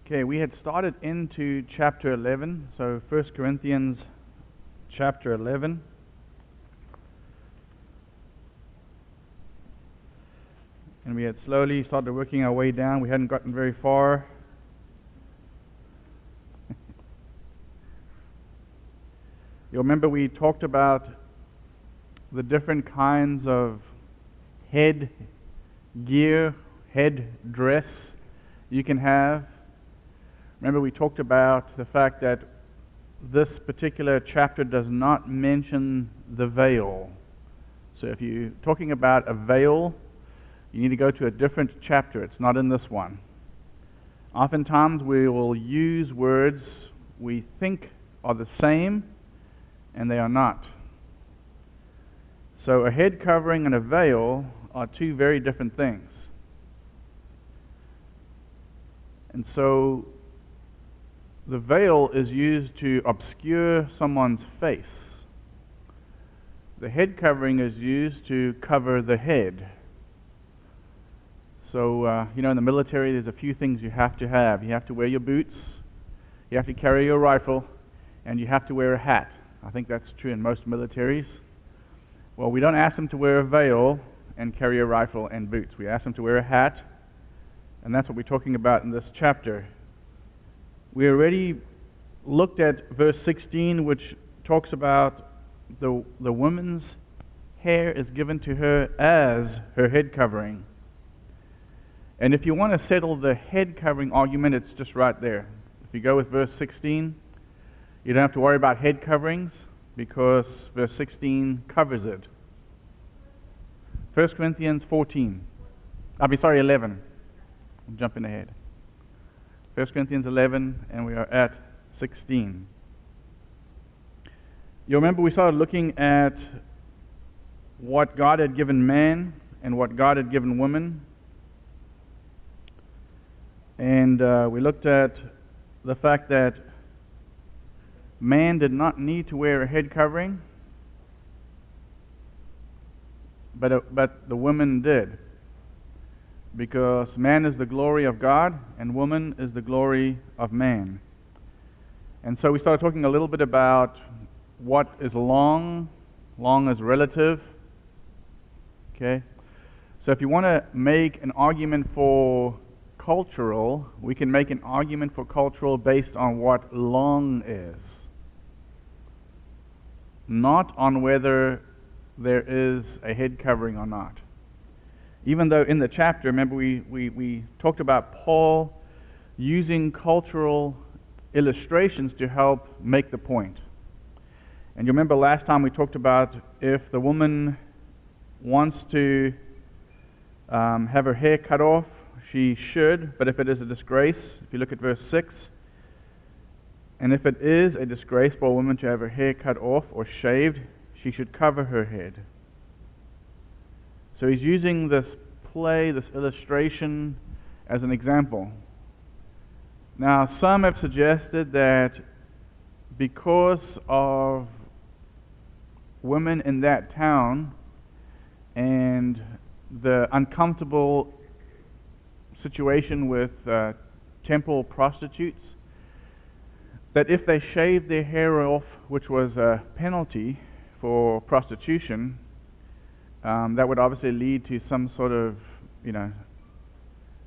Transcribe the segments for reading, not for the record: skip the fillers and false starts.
Okay, we had started into chapter 11, so 1 Corinthians chapter 11. And we had slowly started working our way down. We hadn't gotten very far. You'll remember we talked about the different kinds of head gear, head dress you can have. Remember we talked about the fact that this particular chapter does not mention the veil. So if you're talking about a veil, you need to go to a different chapter. It's not in this one. Oftentimes we will use words we think are the same, and they are not. So a head covering and a veil are two very different things. And so the veil is used to obscure someone's face. The head covering is used to cover the head. So, in the military there's a few things you have to have. You have to wear your boots, you have to carry your rifle, and you have to wear a hat. I think that's true in most militaries. Well, we don't ask them to wear a veil and carry a rifle and boots. We ask them to wear a hat, and that's what we're talking about in this chapter. We already looked at verse 16, which talks about the woman's hair is given to her as her head covering. And if you want to settle the head covering argument, it's just right there. If you go with verse 16, you don't have to worry about head coverings because verse 16 covers it. 1 Corinthians 11. I'm jumping ahead. 1 Corinthians 11, and we are at 16. You remember we started looking at what God had given man and what God had given woman. And we looked at the fact that man did not need to wear a head covering, but the woman did. Because man is the glory of God and woman is the glory of man. And so we started talking a little bit about what is long. Long is relative. Okay? So if you want to make an argument for cultural, we can make an argument for cultural based on what long is. Not on whether there is a head covering or not. Even though in the chapter, remember we talked about Paul using cultural illustrations to help make the point. And you remember last time we talked about if the woman wants to have her hair cut off, she should, but if it is a disgrace, if you look at verse 6, and if it is a disgrace for a woman to have her hair cut off or shaved, she should cover her head. So he's using this play, this illustration, as an example. Now, some have suggested that because of women in that town and the uncomfortable situation with temple prostitutes, that if they shaved their hair off, which was a penalty for prostitution, that would obviously lead to some sort of,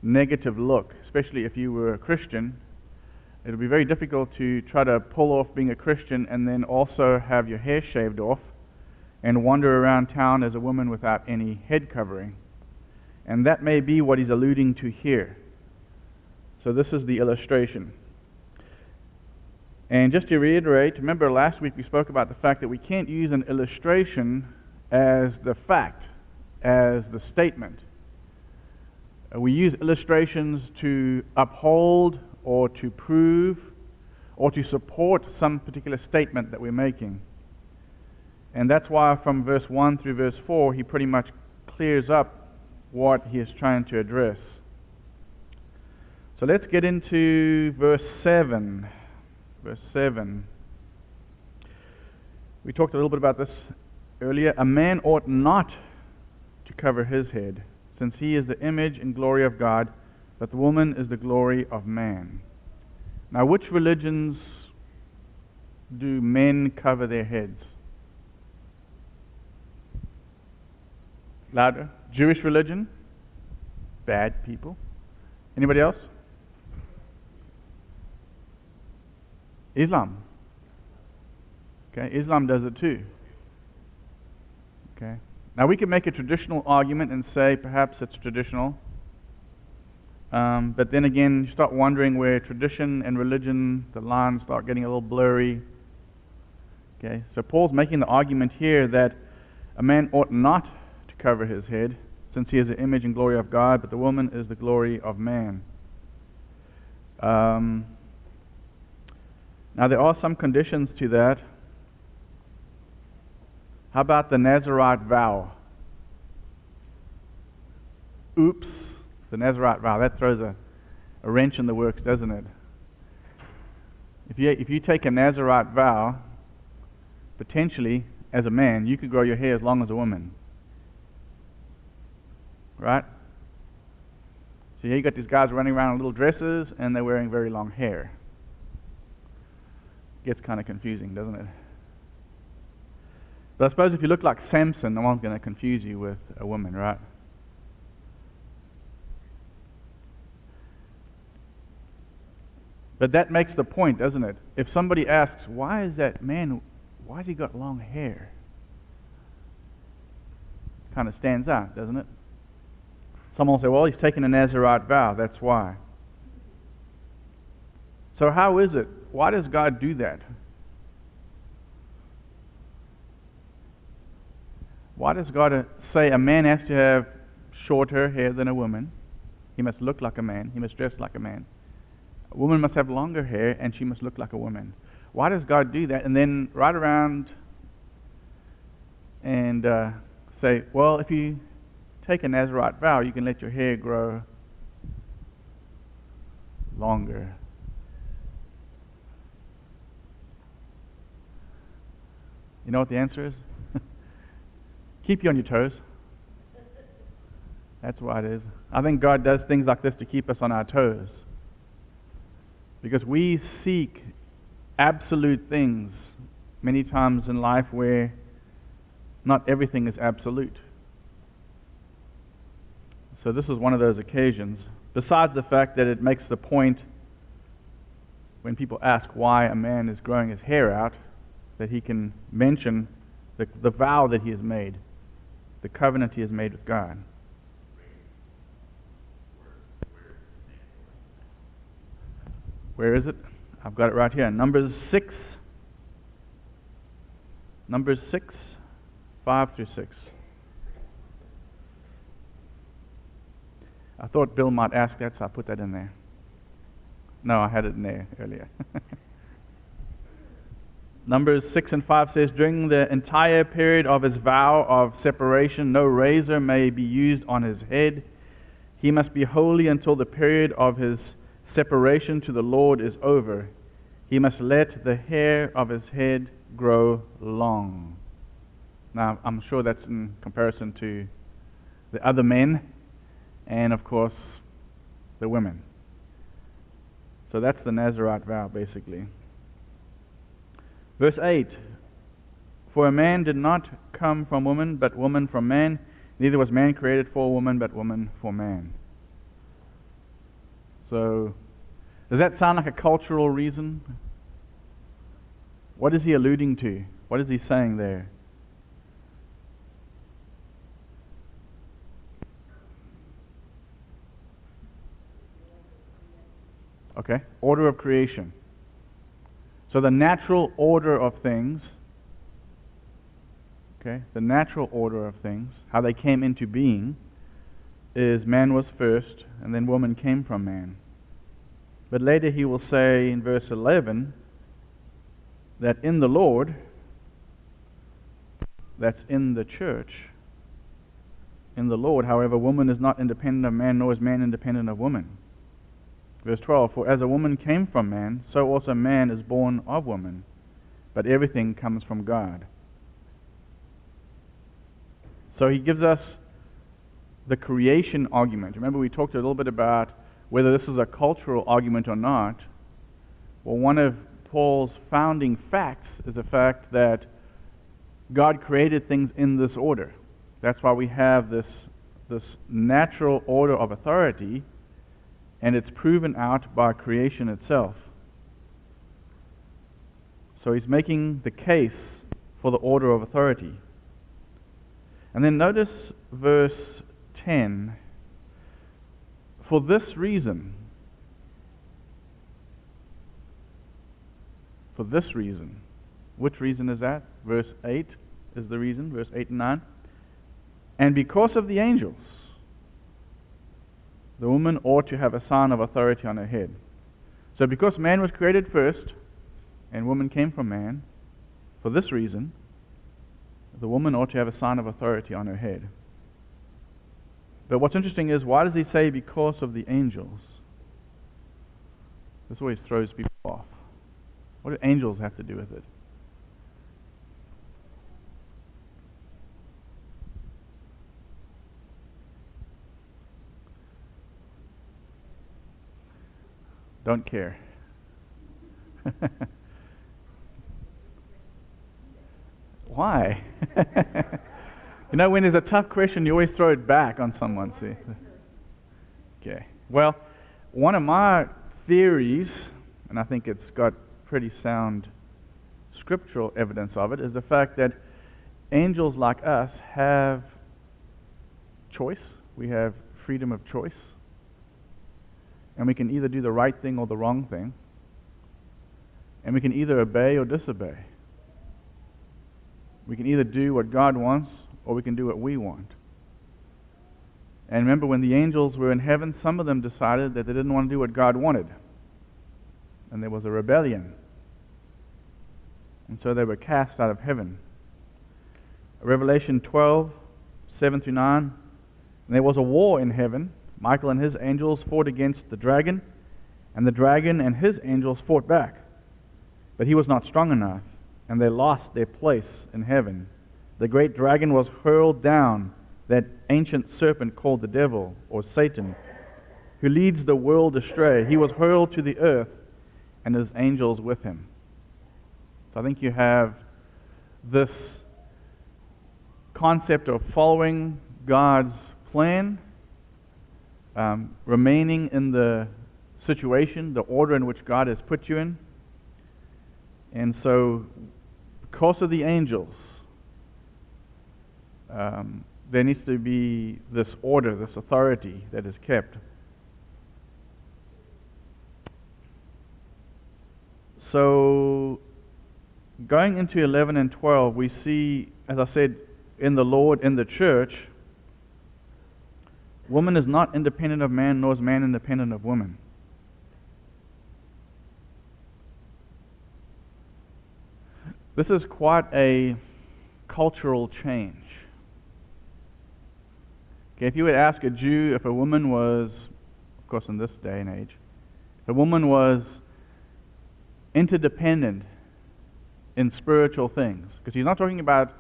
negative look. Especially if you were a Christian, it would be very difficult to try to pull off being a Christian and then also have your hair shaved off and wander around town as a woman without any head covering. And that may be what he's alluding to here. So this is the illustration. And just to reiterate, remember last week we spoke about the fact that we can't use an illustration as the fact, as the statement. We use illustrations to uphold or to prove or to support some particular statement that we're making. And that's why from verse 1 through verse 4 he pretty much clears up what he is trying to address. So let's get into verse 7. Verse 7. We talked a little bit about this earlier. A man ought not to cover his head, since he is the image and glory of God, but the woman is the glory of man. Now, which religions do men cover their heads? Louder. Jewish religion? Bad people. Anybody else? Islam. Okay, Islam does it too. Okay. Now we can make a traditional argument and say perhaps it's traditional. But then again, you start wondering where tradition and religion, the lines start getting a little blurry. Okay, so Paul's making the argument here that a man ought not to cover his head, since he is the image and glory of God, but the woman is the glory of man. Now there are some conditions to that. How about the Nazirite vow? Oops, the Nazirite vow. That throws a wrench in the works, doesn't it? If you take a Nazirite vow, potentially, as a man, you could grow your hair as long as a woman. Right? So here you got these guys running around in little dresses, and they're wearing very long hair. Gets kind of confusing, doesn't it? But I suppose if you look like Samson, no one's going to confuse you with a woman, right? But that makes the point, doesn't it? If somebody asks, why has he got long hair? Kind of stands out, doesn't it? Someone will say, well, he's taken a Nazirite vow, that's why. So how is it? Why does God do that? Why does God say a man has to have shorter hair than a woman? He must look like a man. He must dress like a man. A woman must have longer hair, and she must look like a woman. Why does God do that? And then right around and say, well, if you take a Nazirite vow, you can let your hair grow longer. You know what the answer is? Keep you on your toes. That's why it is. I think God does things like this to keep us on our toes. Because we seek absolute things many times in life where not everything is absolute. So this is one of those occasions. Besides the fact that it makes the point when people ask why a man is growing his hair out, that he can mention the vow that he has made, the covenant he has made with God. Where is it? I've got it right here. Numbers 6, 5 through 6. I thought Bill might ask that, so I put that in there. No, I had it in there earlier. Numbers 6 and 5 says, during the entire period of his vow of separation, no razor may be used on his head. He must be holy until the period of his separation to the Lord is over. He must let the hair of his head grow long. Now, I'm sure that's in comparison to the other men and, of course, the women. So that's the Nazirite vow, basically. Verse 8, for a man did not come from woman, but woman from man. Neither was man created for woman, but woman for man. So, does that sound like a cultural reason? What is he alluding to? What is he saying there? Okay, order of creation. So the natural order of things, okay, the natural order of things, how they came into being, is man was first, and then woman came from man. But later he will say in verse 11 that in the Lord, that's in the church, in the Lord, however, woman is not independent of man, nor is man independent of woman. Verse 12, for as a woman came from man, so also man is born of woman, but everything comes from God. So he gives us the creation argument. Remember we talked a little bit about whether this is a cultural argument or not. Well, one of Paul's founding facts is the fact that God created things in this order. That's why we have this natural order of authority, and it's proven out by creation itself. So he's making the case for the order of authority. And then notice verse 10. For this reason. For this reason. Which reason is that? Verse 8 is the reason. Verse 8 and 9. And because of the angels, the woman ought to have a sign of authority on her head. So because man was created first, and woman came from man, for this reason, the woman ought to have a sign of authority on her head. But what's interesting is, why does he say because of the angels? This always throws people off. What do angels have to do with it? Don't care. Why? You know, when there's a tough question, you always throw it back on someone. See? Okay. Well, one of my theories, and I think it's got pretty sound scriptural evidence of it, is the fact that angels like us have choice. We have freedom of choice. And we can either do the right thing or the wrong thing. And we can either obey or disobey. We can either do what God wants or we can do what we want. And remember, when the angels were in heaven, some of them decided that they didn't want to do what God wanted. And there was a rebellion. And so they were cast out of heaven. Revelation 12, 7 through 9. And there was a war in heaven. Michael and his angels fought against the dragon, and the dragon and his angels fought back. But he was not strong enough, and they lost their place in heaven. The great dragon was hurled down, that ancient serpent called the devil, or Satan, who leads the world astray. He was hurled to the earth, and his angels with him. So I think you have this concept of following God's plan, remaining in the situation, the order in which God has put you in. And so, because of the angels, there needs to be this order, this authority that is kept. So, going into 11 and 12, we see, as I said, in the Lord, in the church, woman is not independent of man, nor is man independent of woman. This is quite a cultural change. Okay, if you would ask a Jew if a woman was, of course in this day and age, if a woman was interdependent in spiritual things, because he's not talking about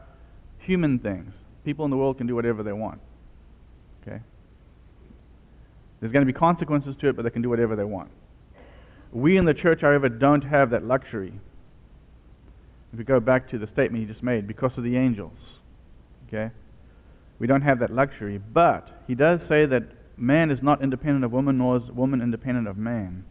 human things. People in the world can do whatever they want. Okay? There's going to be consequences to it, but they can do whatever they want. We in the church, however, don't have that luxury. If we go back to the statement he just made, because of the angels. Okay? We don't have that luxury, but he does say that man is not independent of woman, nor is woman independent of man.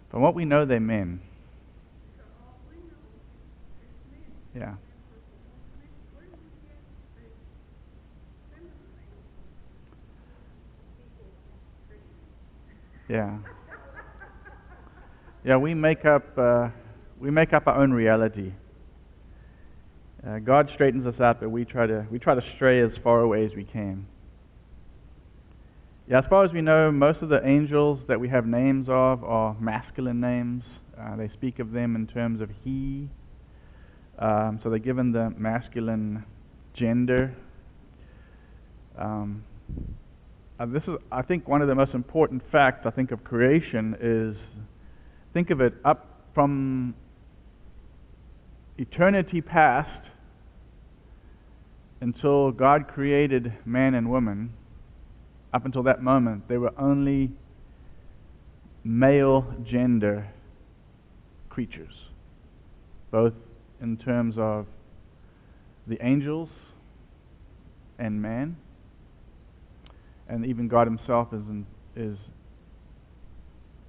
From what we know, they're men. Yeah. Yeah. Yeah, we make up our own reality. God straightens us out, but we try to stray as far away as we can. Yeah, as far as we know, most of the angels that we have names of are masculine names. They speak of them in terms of he. So they're given the masculine gender. This is, I think, one of the most important facts, I think, of creation is, think of it, up from eternity past until God created man and woman. Up until that moment, they were only male gender creatures, both in terms of the angels and man, and even God himself is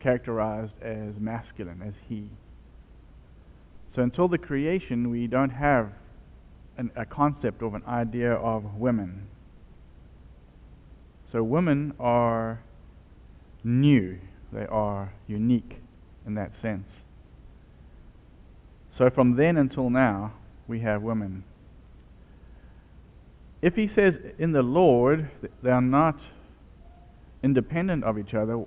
characterized as masculine, as he. So until the creation, we don't have a concept of an idea of women. So women are new, they are unique in that sense. So from then until now, we have women. If he says in the Lord they are not independent of each other,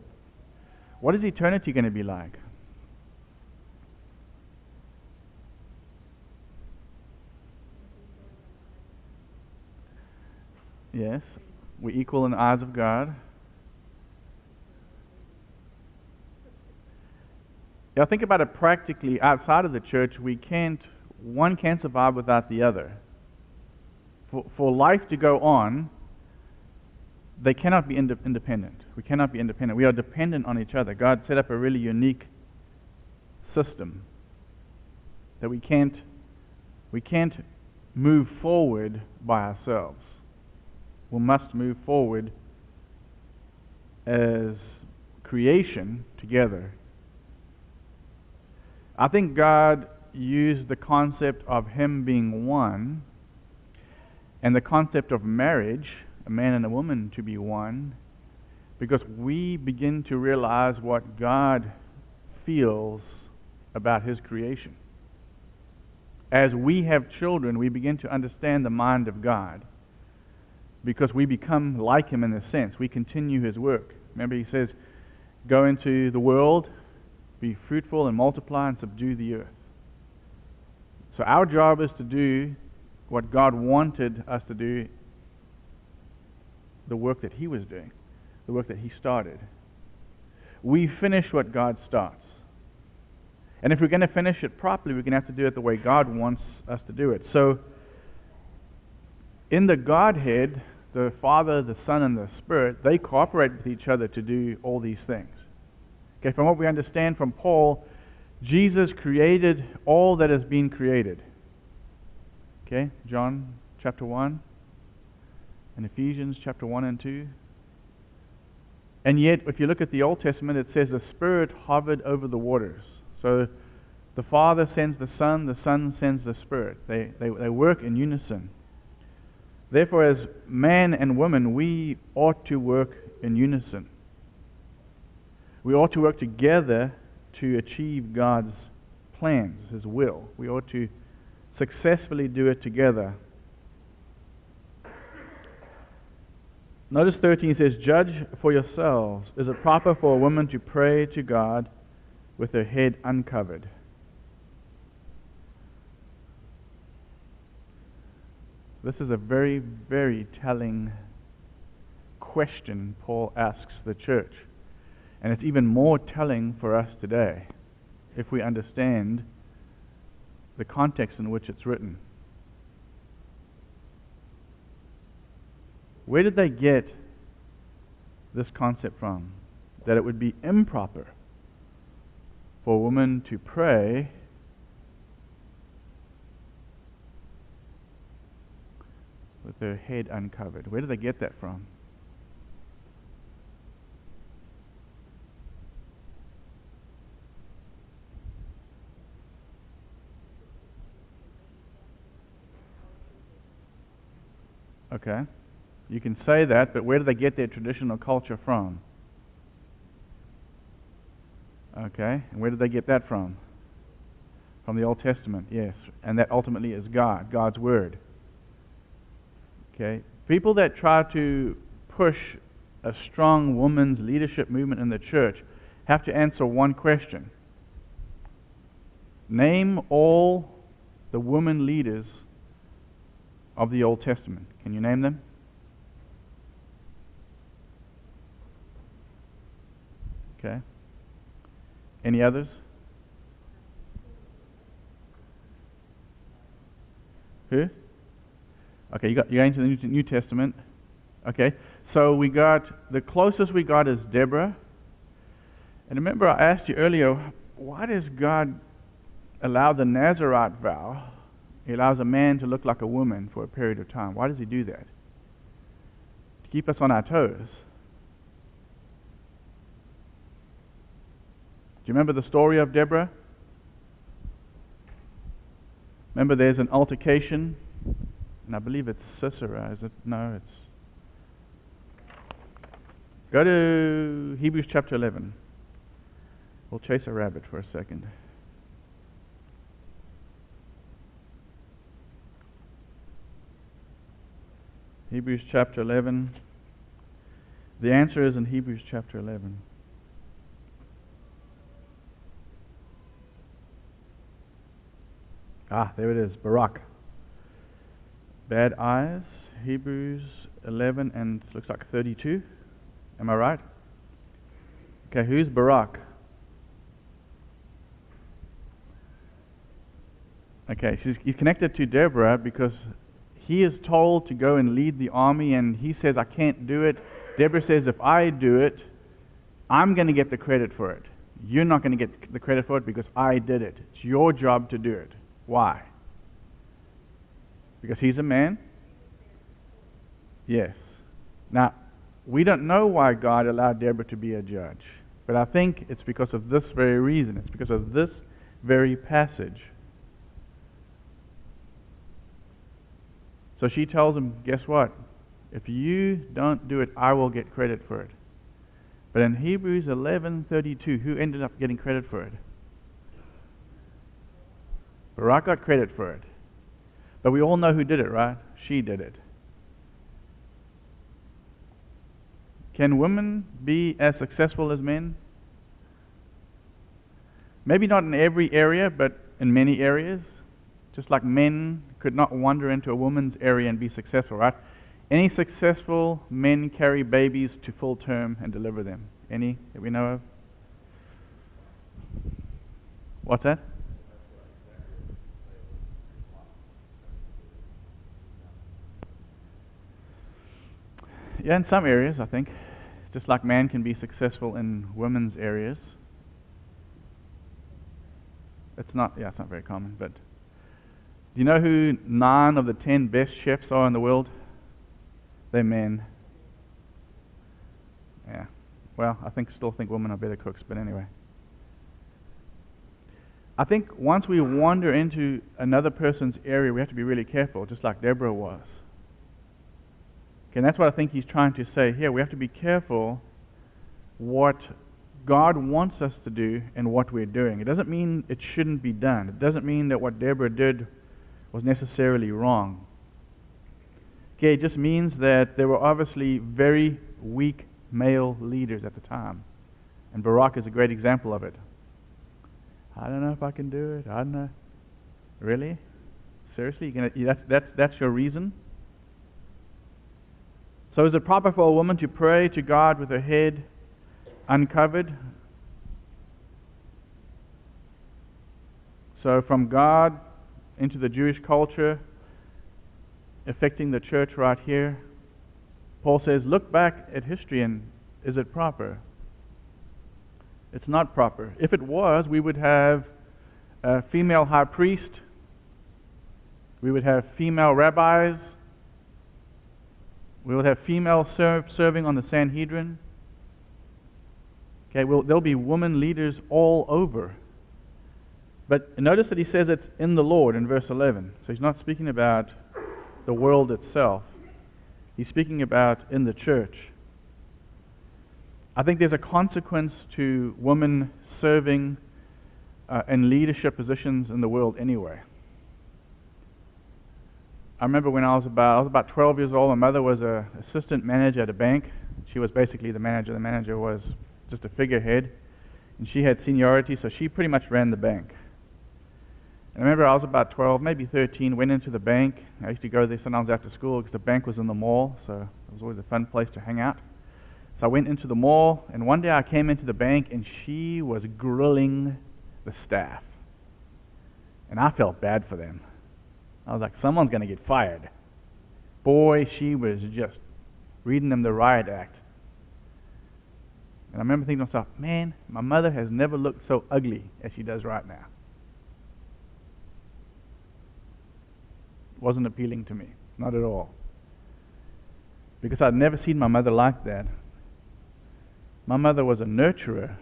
what is eternity going to be like? Yes, we're equal in the eyes of God. Now think about it practically. Outside of the church, one can't survive without the other. For life to go on, they cannot be independent. We cannot be independent. We are dependent on each other. God set up a really unique system that we can't move forward by ourselves. We must move forward as creation together. I think God used the concept of him being one and the concept of marriage, a man and a woman to be one, because we begin to realize what God feels about his creation. As we have children, we begin to understand the mind of God, because we become like him in a sense. We continue his work. Remember, he says, go into the world, be fruitful and multiply and subdue the earth. So our job is to do what God wanted us to do, the work that he was doing, the work that he started. We finish what God starts. And if we're going to finish it properly, we're going to have to do it the way God wants us to do it. So in the Godhead, the Father, the Son, and the Spirit, they cooperate with each other to do all these things. Okay, from what we understand from Paul, Jesus created all that has been created. Okay, John chapter 1 and Ephesians chapter 1 and 2. And yet, if you look at the Old Testament, it says the Spirit hovered over the waters. So the Father sends the Son sends the Spirit. They work in unison. Therefore, as man and woman, we ought to work in unison. We ought to work together to achieve God's plans, his will. We ought to successfully do it together. Notice 13 says, judge for yourselves. Is it proper for a woman to pray to God with her head uncovered? This is a very, very telling question Paul asks the church. And it's even more telling for us today if we understand the context in which it's written. Where did they get this concept from? That it would be improper for a woman to pray with her head uncovered. Where did they get that from? Okay, you can say that, but where do they get their traditional culture from? Okay, and where did they get that from? From the Old Testament, yes. And that ultimately is God's Word. Okay, people that try to push a strong women's leadership movement in the church have to answer one question. Name all the women leaders of the Old Testament. Can you name them? Okay. Any others? Who? Okay, you're going to the New Testament. Okay, so we got, the closest we got is Deborah. And remember I asked you earlier, why does God allow the Nazarite vow? He allows a man to look like a woman for a period of time. Why does he do that? To keep us on our toes. Do you remember the story of Deborah? Remember there's an altercation, and I believe it's Sisera, is it? No, it's... Go to Hebrews chapter 11. We'll chase a rabbit for a second. Hebrews chapter 11. The answer is in Hebrews chapter 11. Ah, there it is, Barak. Bad eyes, Hebrews 11 and looks like 32. Am I right? Okay, who's Barak? Okay, he's connected to Deborah because he is told to go and lead the army, and he says, I can't do it. Deborah says, if I do it, I'm going to get the credit for it. You're not going to get the credit for it because I did it. It's your job to do it. Why? Because he's a man? Yes. Now, we don't know why God allowed Deborah to be a judge, but I think it's because of this very reason. It's because of this very passage. So she tells him, guess what? If you don't do it, I will get credit for it. But in Hebrews 11:32, who ended up getting credit for it? Barak got credit for it. But we all know who did it, right? She did it. Can women be as successful as men? Maybe not in every area, but in many areas. Just like men could not wander into a woman's area and be successful, right? Any successful men carry babies to full term and deliver them? Any that we know of? What's that? Yeah, in some areas, I think. Just like man can be successful in women's areas. It's not very common, but do you know who 9 of the 10 best chefs are in the world? They're men. Yeah. Well, still think women are better cooks, but anyway. I think once we wander into another person's area, we have to be really careful, just like Deborah was. Okay, and that's what I think he's trying to say here. We have to be careful what God wants us to do and what we're doing. It doesn't mean it shouldn't be done. It doesn't mean that what Deborah did was necessarily wrong. Okay, it just means that there were obviously very weak male leaders at the time. And Barak is a great example of it. I don't know if I can do it. I don't know. Really? Seriously? That's your reason? So is it proper for a woman to pray to God with her head uncovered? So from God into the Jewish culture, affecting the church right here, Paul says, look back at history and is it proper? It's not proper. If it was, we would have a female high priest, we would have female rabbis, we would have female serving on the Sanhedrin. Okay, there'll be women leaders all over. But notice that he says it's in the Lord in verse 11. So he's not speaking about the world itself. He's speaking about in the church. I think there's a consequence to women serving in leadership positions in the world anyway. I remember when I was about 12 years old, my mother was an assistant manager at a bank. She was basically the manager. The manager was just a figurehead. And she had seniority, so she pretty much ran the bank. And I remember I was about 12, maybe 13, went into the bank. I used to go there sometimes after school because the bank was in the mall, so it was always a fun place to hang out. So I went into the mall, and one day I came into the bank, and she was grilling the staff. And I felt bad for them. I was like, someone's going to get fired. Boy, she was just reading them the riot act. And I remember thinking to myself, man, my mother has never looked so ugly as she does right now. It wasn't appealing to me, not at all. Because I'd never seen my mother like that. My mother was a nurturer.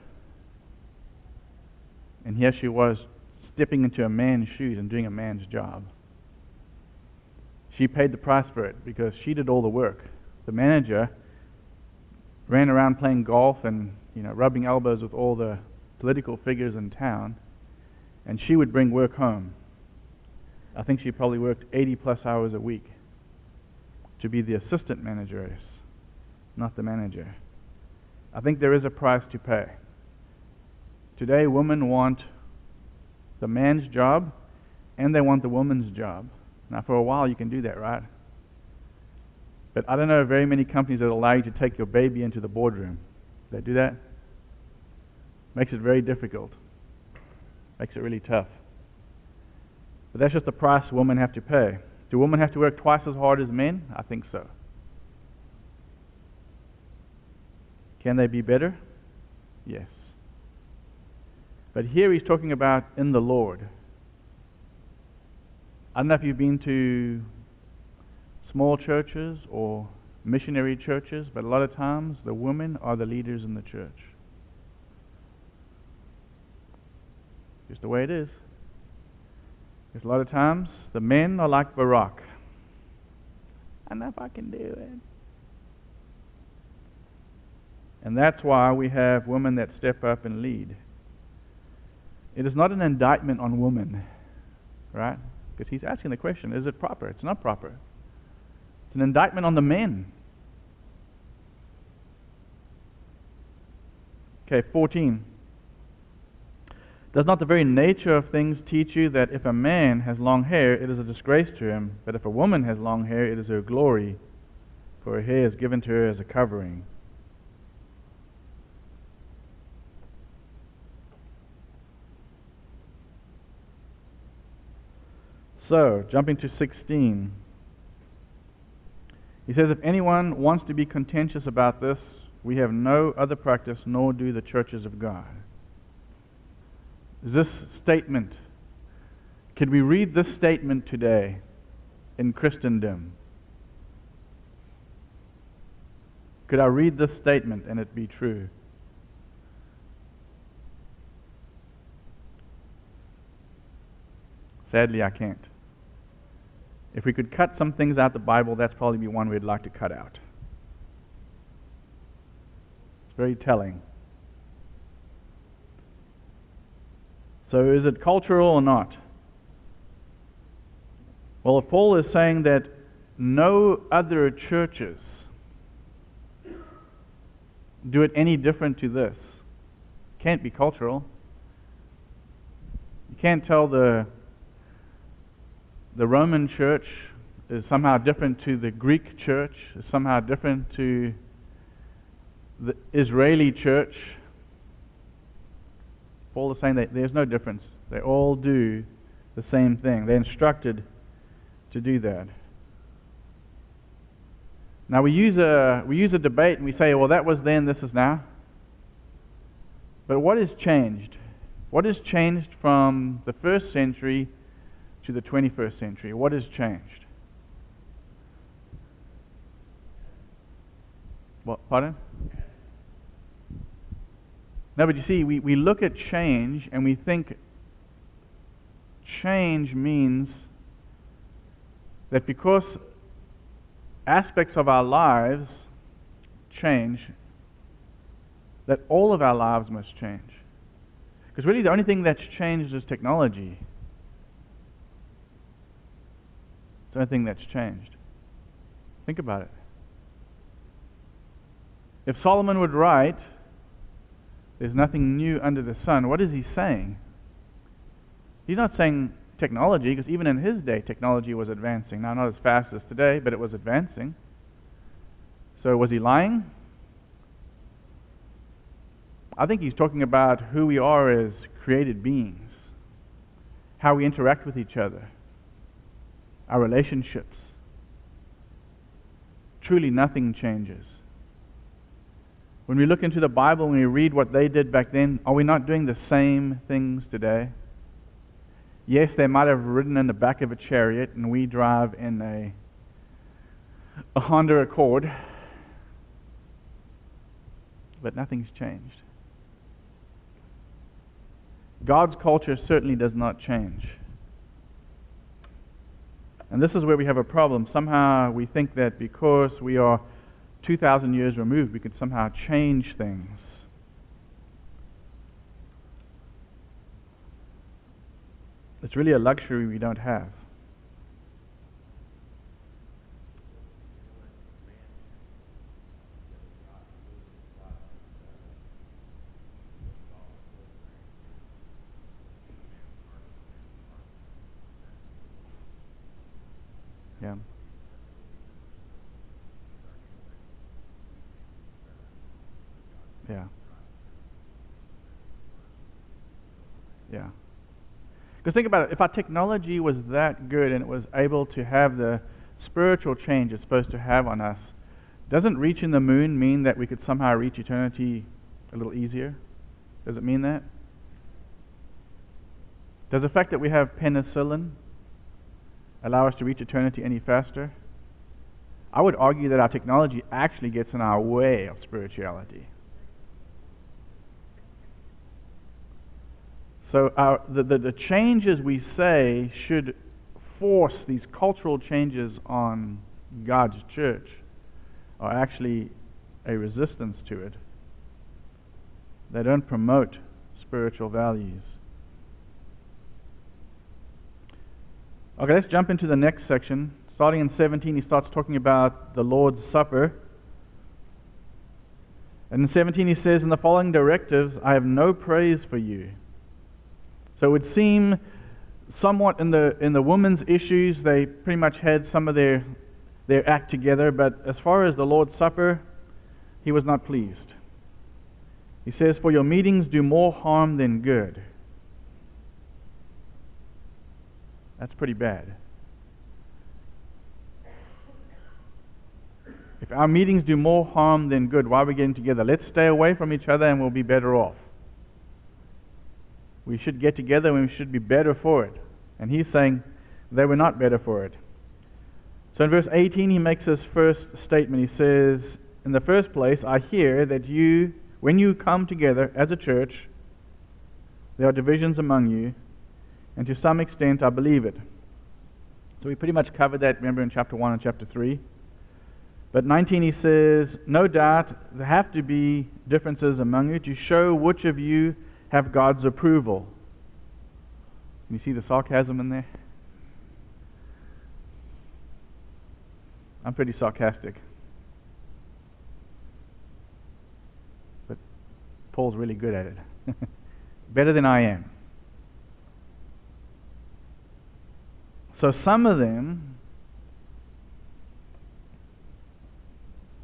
And here she was stepping into a man's shoes and doing a man's job. She paid the price for it because she did all the work. The manager ran around playing golf and, rubbing elbows with all the political figures in town, and she would bring work home. I think she probably worked 80 plus hours a week to be the assistant manager, not the manager. I think there is a price to pay. Today, women want the man's job and they want the woman's job. Now, for a while, you can do that, right? But I don't know very many companies that allow you to take your baby into the boardroom. They do that? Makes it very difficult. Makes it really tough. But that's just the price women have to pay. Do women have to work twice as hard as men? I think so. Can they be better? Yes. But here he's talking about in the Lord. I don't know if you've been to small churches or missionary churches, but a lot of times the women are the leaders in the church. Just the way it is. Because a lot of times the men are like Barack. I don't know if I can do it. And that's why we have women that step up and lead. It is not an indictment on women, right? Because he's asking the question, is it proper? It's not proper. It's an indictment on the men. Okay, 14. Does not the very nature of things teach you that if a man has long hair, it is a disgrace to him, but if a woman has long hair, it is her glory, for her hair is given to her as a covering? So, jumping to 16. He says, if anyone wants to be contentious about this, we have no other practice, nor do the churches of God. This statement, can we read this statement today in Christendom? Could I read this statement and it be true? Sadly, I can't. If we could cut some things out of the Bible, that's probably be one we'd like to cut out. It's very telling. So is it cultural or not? Well, if Paul is saying that no other churches do it any different to this, it can't be cultural. You can't tell the Roman church is somehow different to the Greek church, is somehow different to the Israeli church. Paul is saying that there's no difference. They all do the same thing. They're instructed to do that. Now we use a debate and we say, well, that was then, this is now. But what has changed? What has changed from the first century to the 21st century? What has changed? What? Pardon? No, but you see, we look at change and we think change means that because aspects of our lives change, that all of our lives must change. Because really the only thing that's changed is technology. It's the only thing that's changed. Think about it. If Solomon would write, there's nothing new under the sun, what is he saying? He's not saying technology, because even in his day, technology was advancing. Now, not as fast as today, but it was advancing. So was he lying? I think he's talking about who we are as created beings, how we interact with each other, our relationships. Truly nothing changes. When we look into the Bible and we read what they did back then, are we not doing the same things today? Yes, they might have ridden in the back of a chariot and we drive in a Honda Accord, but nothing's changed. God's culture certainly does not change. And this is where we have a problem. Somehow we think that because we are 2,000 years removed, we could somehow change things. It's really a luxury we don't have. Yeah. Yeah. Yeah. Because think about it, if our technology was that good and it was able to have the spiritual change it's supposed to have on us, doesn't reaching the moon mean that we could somehow reach eternity a little easier? Does it mean that? Does the fact that we have penicillin allow us to reach eternity any faster? I would argue that our technology actually gets in our way of spirituality. So the changes we say should force these cultural changes on God's church are actually a resistance to it. They don't promote spiritual values. Okay, let's jump into the next section. Starting in 17, he starts talking about the Lord's Supper. And in 17 he says, "In the following directives, I have no praise for you." So it would seem somewhat in the women's issues, they pretty much had some of their act together, but as far as the Lord's Supper, he was not pleased. He says, "For your meetings do more harm than good." That's pretty bad. If our meetings do more harm than good, why are we getting together? Let's stay away from each other and we'll be better off. We should get together and we should be better for it. And he's saying they were not better for it. So in verse 18 he makes his first statement. He says, "In the first place, I hear that you, when you come together as a church, there are divisions among you, and to some extent I believe it." So we pretty much covered that, remember, in chapter 1 and chapter 3. But 19 he says, "No doubt there have to be differences among you to show which of you have God's approval." Can you see the sarcasm in there? I'm pretty sarcastic. But Paul's really good at it. Better than I am. So some of them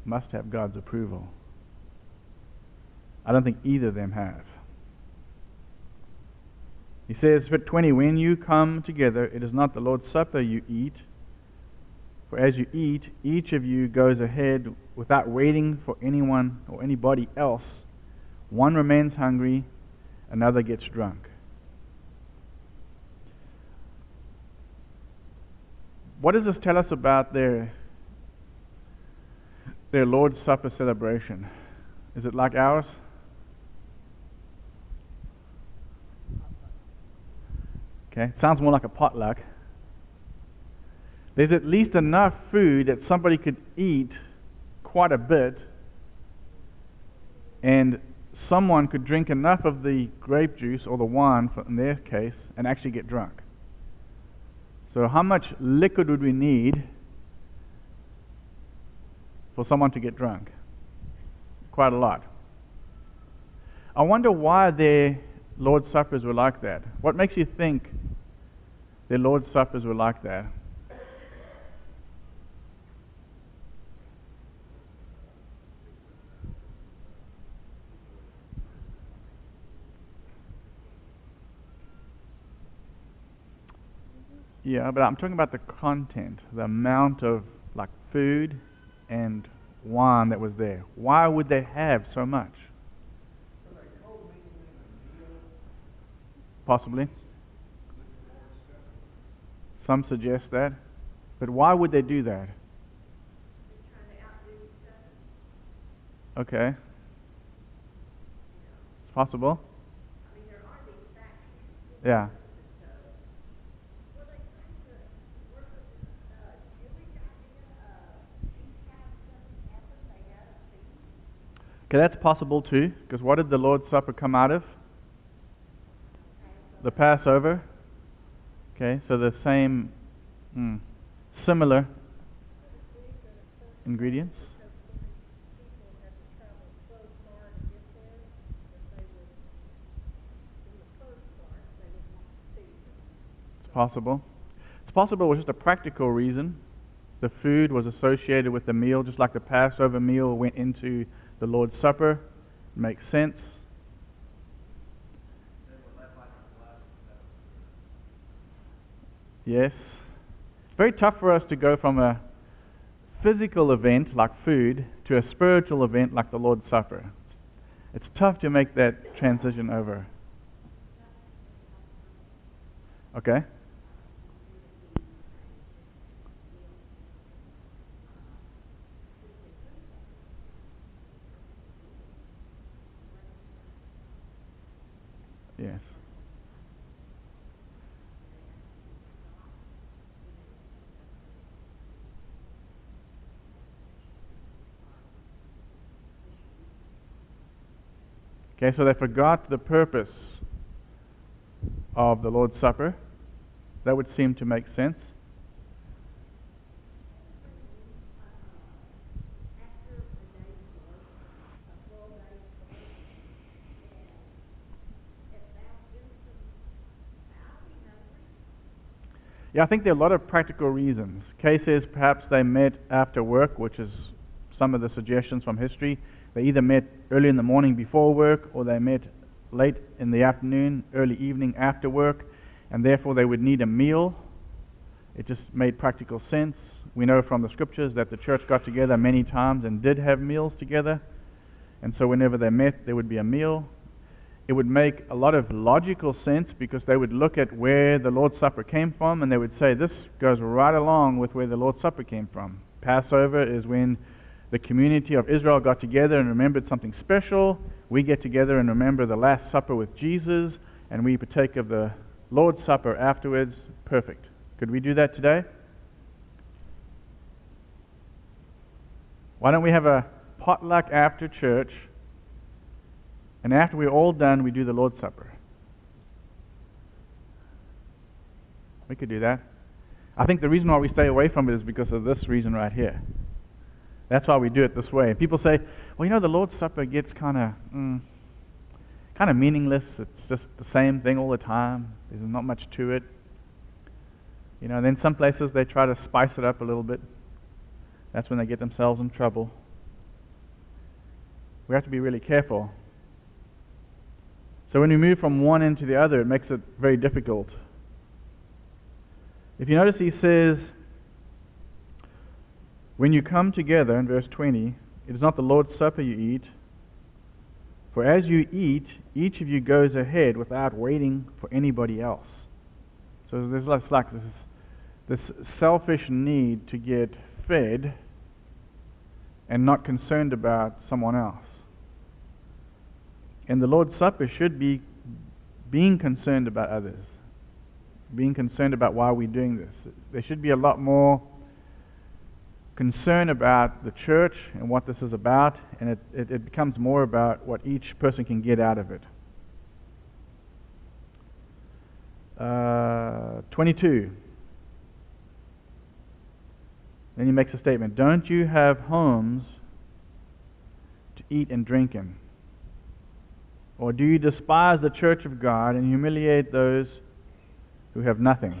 must have God's approval. I don't think either of them have. He says, verse 20, "When you come together, it is not the Lord's Supper you eat. For as you eat, each of you goes ahead without waiting for anyone or anybody else. One remains hungry, another gets drunk." What does this tell us about their Lord's Supper celebration? Is it like ours? Okay, sounds more like a potluck. There's at least enough food that somebody could eat quite a bit, and someone could drink enough of the grape juice or the wine, in their case, and actually get drunk. So how much liquid would we need for someone to get drunk? Quite a lot. I wonder why their Lord's Suppers were like that. What makes you think their Lord's Suppers were like that? Yeah, but I'm talking about the content, the amount of like food and wine that was there. Why would they have so much? Possibly. Some suggest that. But why would they do that? Okay. It's possible. Yeah. Okay, that's possible too, because what did the Lord's Supper come out of? The Passover. Okay, so the same, similar ingredients. It's possible. It's possible it was just a practical reason. The food was associated with the meal, just like the Passover meal went into the Lord's Supper. Makes sense. Yes. It's very tough for us to go from a physical event like food to a spiritual event like the Lord's Supper. It's tough to make that transition over. Okay? Yes. Okay, so they forgot the purpose of the Lord's Supper. That would seem to make sense. Yeah, I think there are a lot of practical reasons. Kay says perhaps they met after work, which is some of the suggestions from history. They either met early in the morning before work, or they met late in the afternoon, early evening after work, and therefore they would need a meal. It just made practical sense. We know from the scriptures that the church got together many times and did have meals together, and so whenever they met, there would be a meal. It would make a lot of logical sense because they would look at where the Lord's Supper came from and they would say, this goes right along with where the Lord's Supper came from. Passover is when the community of Israel got together and remembered something special. We get together and remember the Last Supper with Jesus, and we partake of the Lord's Supper afterwards. Perfect. Could we do that today? Why don't we have a potluck after church, and after we're all done, we do the Lord's Supper? We could do that. I think the reason why we stay away from it is because of this reason right here. That's why we do it this way. People say, well, the Lord's Supper gets kind of meaningless. It's just the same thing all the time. There's not much to it. Then some places they try to spice it up a little bit. That's when they get themselves in trouble. We have to be really careful. So when we move from one end to the other, it makes it very difficult. If you notice, he says, when you come together, in verse 20, it is not the Lord's Supper you eat, for as you eat, each of you goes ahead without waiting for anybody else. So there's like this selfish need to get fed and not concerned about someone else. And the Lord's Supper should be being concerned about others, being concerned about why we're doing this. There should be a lot more concern about the church and what this is about, and it becomes more about what each person can get out of it. 22. Then he makes a statement. Don't you have homes to eat and drink in? Or do you despise the church of God and humiliate those who have nothing?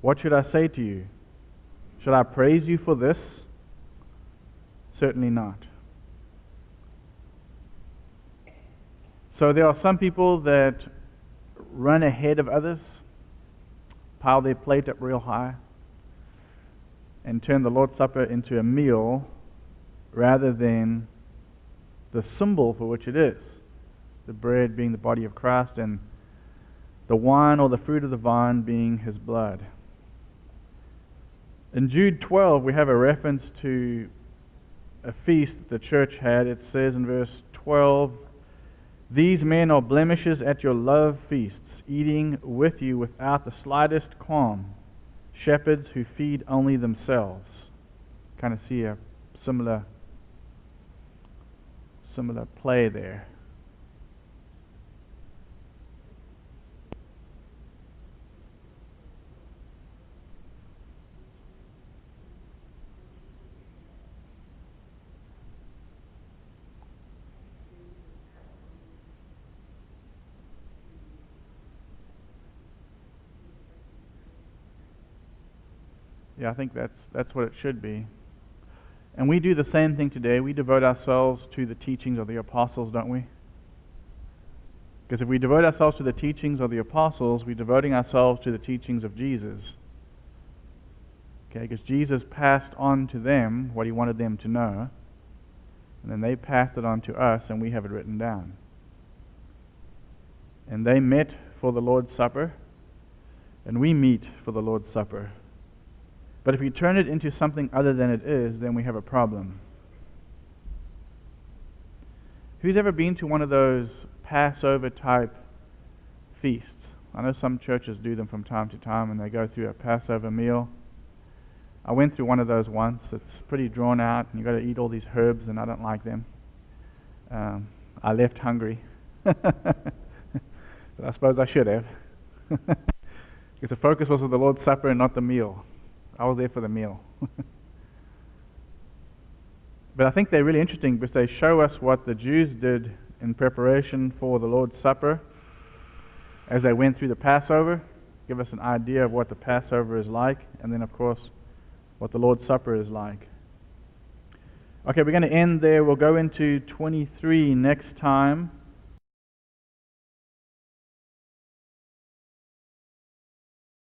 What should I say to you? Should I praise you for this? Certainly not. So there are some people that run ahead of others, pile their plate up real high and turn the Lord's Supper into a meal rather than the symbol for which it is, the bread being the body of Christ and the wine or the fruit of the vine being His blood. In Jude 12 we have a reference to a feast the church had. It says in verse 12, "These men are blemishes at your love feasts, eating with you without the slightest qualm, shepherds who feed only themselves." Kind of see a similar play there. Yeah, I think that's what it should be. And we do the same thing today. We devote ourselves to the teachings of the apostles, don't we? Because if we devote ourselves to the teachings of the apostles, we're devoting ourselves to the teachings of Jesus. Okay, because Jesus passed on to them what He wanted them to know, and then they passed it on to us, and we have it written down. And they met for the Lord's Supper, and we meet for the Lord's Supper. But if we turn it into something other than it is, then we have a problem. Who's ever been to one of those Passover type feasts? I know some churches do them from time to time and they go through a Passover meal. I went through one of those once. It's pretty drawn out and you've got to eat all these herbs and I don't like them. I left hungry. But I suppose I should have. Because the focus was on the Lord's Supper and not the meal. I was there for the meal. But I think they're really interesting because they show us what the Jews did in preparation for the Lord's Supper as they went through the Passover, give us an idea of what the Passover is like, and then of course what the Lord's Supper is like. Okay, we're going to end there. We'll go into 23 next time.